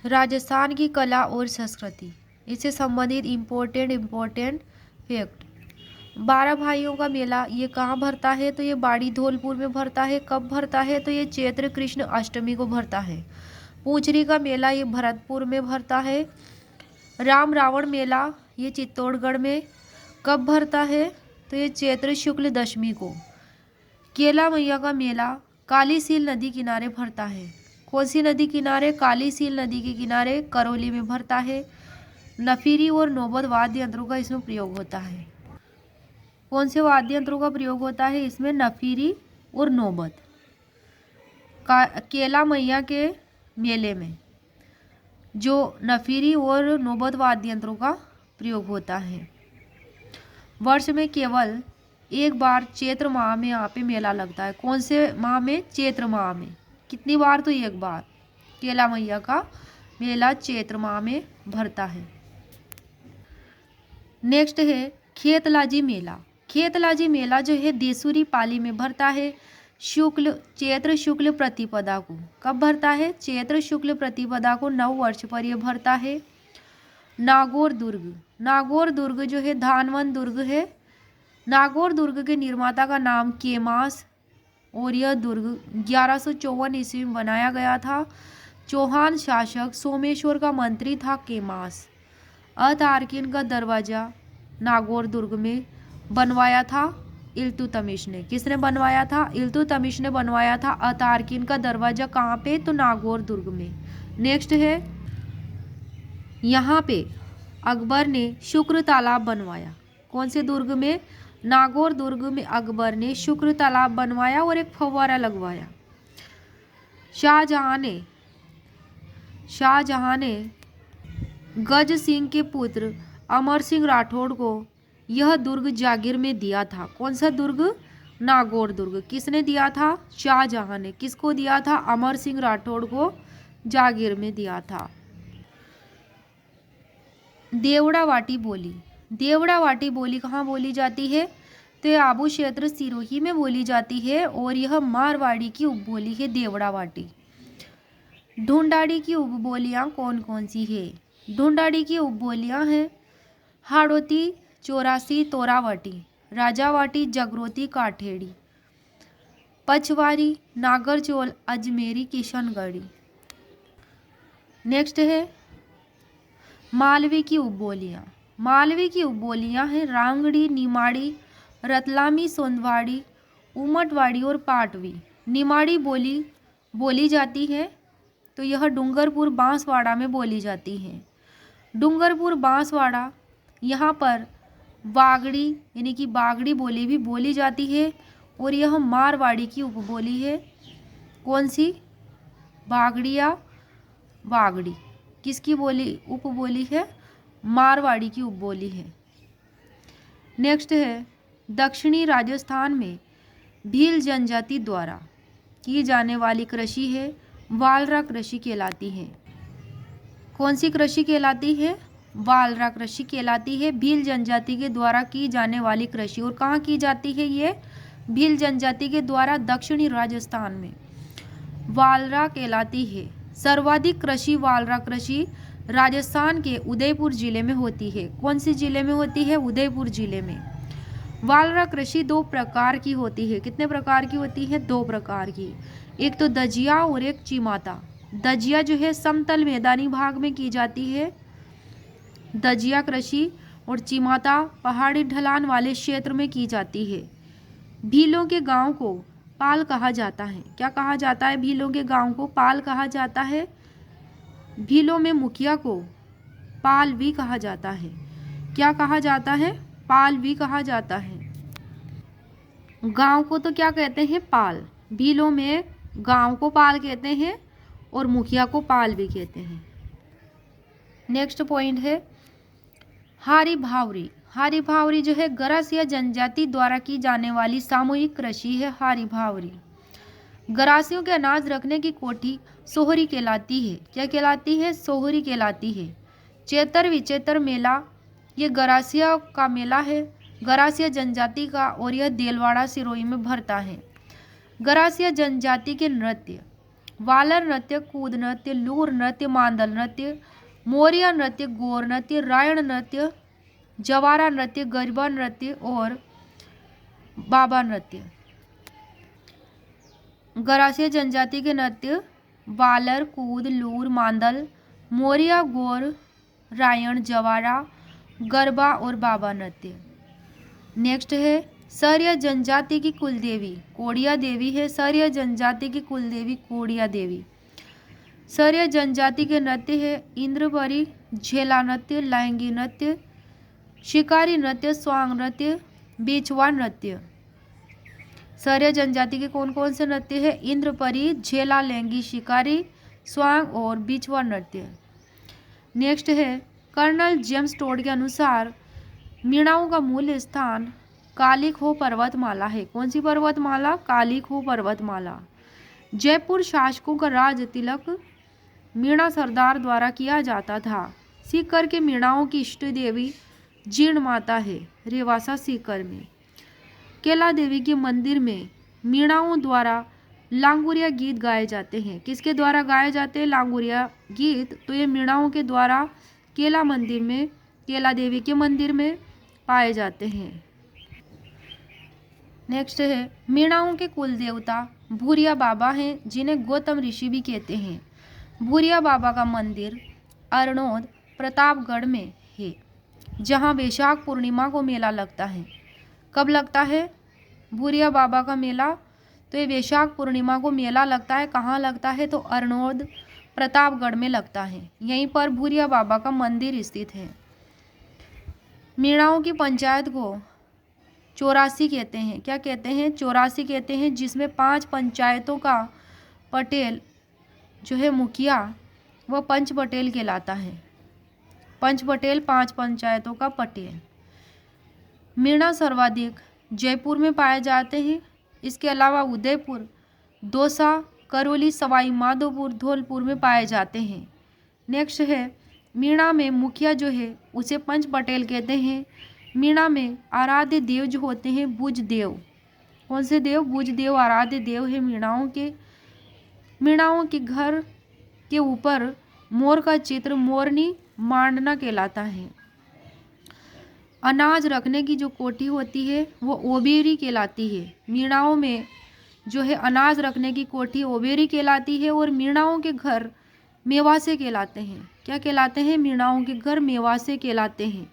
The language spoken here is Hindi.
राजस्थान की कला और संस्कृति, इससे संबंधित इम्पोर्टेंट फैक्ट। 12 भाइयों का मेला ये कहाँ भरता है? तो ये बाड़ी धौलपुर में भरता है। कब भरता है? तो ये चैत्र कृष्ण अष्टमी को भरता है। पूंचरी का मेला ये भरतपुर में भरता है। राम रावण मेला ये चित्तौड़गढ़ में कब भरता है? तो ये चैत्र शुक्ल दशमी को। केला मैया का मेला काली सील नदी किनारे भरता है। कौन सी नदी किनारे? काली सील नदी के किनारे करौली में भरता है। नफीरी और नौबत वाद्य यंत्रों का इसमें प्रयोग होता है। कौन से वाद्य यंत्रों का प्रयोग होता है इसमें? नफीरी और नौबत। केला मैया के मेले में जो नफीरी और नौबत वाद्य यंत्रों का प्रयोग होता है। वर्ष में केवल एक बार चैत्र माह में यहाँ पे मेला लगता है। कौन से माह में? चैत्र माह में। कितनी बार? तो एक बार। केला मैया का मेला चैत्र माह में भरता है। नेक्स्ट है खेतलाजी मेला। खेतलाजी मेला जो है देसुरी पाली में भरता है चैत्र शुक्ल प्रतिपदा को। कब भरता है? चैत्र शुक्ल प्रतिपदा को, 9 वर्ष पर यह भरता है। नागौर दुर्ग। नागौर दुर्ग जो है धानवन दुर्ग है। नागौर दुर्ग के निर्माता का नाम केमास और यह दुर्ग 1154 ईस्वी में बनाया गया था। चौहान शासक सोमेश्वर का मंत्री था केमास। अतार्किन का दरवाजा नागौर दुर्ग में बनवाया था इल्तुतमिश ने। किसने बनवाया था? इल्तुतमिश ने बनवाया था अतार्किन का दरवाजा। कहाँ पे? तो नागौर दुर्ग में। नेक्स्ट है यहाँ पे अकबर ने शुक्र तालाब बनवाया। कौन से दुर्ग में? नागौर दुर्ग में अकबर ने शुक्र तालाब बनवाया और एक फव्वारा लगवाया। शाहजहां ने गज सिंह के पुत्र अमर सिंह राठौड़ को यह दुर्ग जागीर में दिया था। कौन सा दुर्ग? नागौर दुर्ग। किसने दिया था? शाहजहां ने। किसको दिया था? अमर सिंह राठौड़ को जागीर में दिया था। देवड़ावाटी बोली। देवड़ावाटी बोली कहाँ बोली जाती है? तो आबू क्षेत्र सिरोही में बोली जाती है और यह मारवाड़ी की उपबोली है देवड़ावाटी। ढूंढाड़ी की उपबोलियाँ कौन कौन सी है? ढूंढाड़ी की उपबोलियाँ हैं हाड़ौती, चौरासी, तोरावाटी, राजावाटी, जगरोती, काठेड़ी, पचवारी, नागरचोल, अजमेरी, किशनगढ़ी। नेक्स्ट है मालवी की उपबोलियाँ। मालवी की उपबोलियाँ हैं रांगड़ी, निमाड़ी, रतलामी, सोंदवाड़ी, उमटवाड़ी और पाटवी। निमाड़ी बोली जाती है तो यह डूंगरपुर बांसवाड़ा में बोली जाती है। डूंगरपुर बांसवाड़ा यहाँ पर बागड़ी यानी कि बागड़ी बोली भी बोली जाती है और यह मारवाड़ी की उपबोली है। कौन सी? बागड़ी या बागड़ी। किसकी बोली? उपबोली है मारवाड़ी की उपबोली है। नेक्स्ट है दक्षिणी राजस्थान में भील जनजाति द्वारा की जाने वाली कृषि है वालरा कृषि कहलाती है। कौन सी कृषि कहलाती है? वालरा कृषि कहलाती है। भील जनजाति के द्वारा की जाने वाली कृषि। और कहाँ की जाती है ये? भील जनजाति के द्वारा दक्षिणी राजस्थान में वालरा कहलाती है। सर्वाधिक कृषि वालरा कृषि राजस्थान के उदयपुर जिले में होती है। कौन सी जिले में होती है? उदयपुर जिले में। वालरा कृषि 2 प्रकार की होती है। कितने प्रकार की होती है? 2 प्रकार की। एक तो दजिया और एक चिमाता। दजिया जो है समतल मैदानी भाग में की जाती है दजिया कृषि, और चिमाता पहाड़ी ढलान वाले क्षेत्र में की जाती है। भीलों के गांव को पाल कहा जाता है। क्या कहा जाता है? भीलों के गांव को पाल कहा जाता है। भीलों में मुखिया को पाल भी कहा जाता है। क्या कहा जाता है? पाल भी कहा जाता है। गांव को तो क्या कहते हैं? पाल। भीलों में गांव को पाल कहते हैं और मुखिया को पाल भी कहते हैं। नेक्स्ट पॉइंट है हारी भावरी। हारी भावरी जो है गरासिया जनजाति द्वारा की जाने वाली सामूहिक कृषि है हारी भावरी। गरासियों के अनाज रखने की कोठी सोहरी कहलाती है। क्या कहलाती है? सोहरी कहलाती है। चैतर विचैतर मेला ये गरासिया का मेला है, गरासिया जनजाति का, और यह देलवाड़ा सिरोही में भरता है। गरासिया जनजाति के नृत्य वालर नृत्य, कूद नृत्य, लूर नृत्य, मांदल नृत्य, मोरिया नृत्य, गौर नृत्य, रायण नृत्य, जवारा नृत्य, गरबा नृत्य और बाबा नृत्य। गरासिया जनजाति के नृत्य वालर, कूद, लूर, मांदल, मोरिया, गौर, रायण, जवारा, गरबा और बाबा नृत्य। नेक्स्ट है सरिया जनजाति की कुलदेवी कोड़िया देवी है। सरिया जनजाति की कुलदेवी कोड़िया देवी। सरिया जनजाति के नृत्य है इंद्रपरी, झेला नृत्य, लहंगी नृत्य, शिकारी नृत्य, स्वांग नृत्य, बेचवा नृत्य। सरिया जनजाति के कौन कौन से नृत्य है? इंद्रपरी, झेला, लहंगी, शिकारी, स्वांग और बिचवा नृत्य। नेक्स्ट है कर्नल जेम्स टोड के अनुसार मीणाओं का मूल स्थान कालिखो पर्वतमाला है। कौन सी पर्वतमाला? कालिखो पर्वतमाला। जयपुर शासकों का राज तिलक मीणा सरदार द्वारा किया जाता था। सीकर के मीणाओं की इष्ट देवी जीर्ण माता है रेवासा सीकर में। केला देवी के मंदिर में मीणाओं द्वारा लांगुरिया गीत गाए जाते हैं। किसके द्वारा गाए जाते हैं? लांगुरिया गीत। तो ये मीणाओं के द्वारा केला मंदिर में, केला देवी के मंदिर में पाए जाते हैं। नेक्स्ट है मीणाओं के कुल देवता भूरिया बाबा हैं, जिन्हें गौतम ऋषि भी कहते हैं। भूरिया बाबा का मंदिर अरनोद प्रतापगढ़ में है, जहां वैशाख पूर्णिमा को मेला लगता है। कब लगता है भूरिया बाबा का मेला? तो ये वैशाख पूर्णिमा को मेला लगता है। कहाँ लगता है? तो अरनोद प्रतापगढ़ में लगता है। यहीं पर भूरिया बाबा का मंदिर स्थित है। मीणाओं की पंचायत को चौरासी कहते हैं। क्या कहते हैं? चौरासी कहते हैं, जिसमें 5 पंचायतों का पटेल जो है मुखिया, वह पंच पटेल कहलाता है। पंच पटेल 5 पंचायतों का पटेल। मीणा सर्वाधिक जयपुर में पाए जाते हैं। इसके अलावा उदयपुर, दौसा, करौली, सवाई माधोपुर, धौलपुर में पाए जाते हैं। नेक्स्ट है मीणा में मुखिया जो है उसे पंच पटेल कहते हैं। मीणा में आराध्य देव जो होते हैं बुज देव। कौन से देव? बुज देव आराध्य देव है मीणाओं के। मीणाओं के घर के ऊपर मोर का चित्र मोरनी मांडना कहलाता है। अनाज रखने की जो कोठी होती है वो ओबेरी कहलाती है। मीणाओं में जो है अनाज रखने की कोठी ओबेरी कहलाती है। और मीणाओं के घर मेवासे कहलाते हैं। क्या कहलाते हैं? मीणाओं के घर मेवासे कहलाते हैं।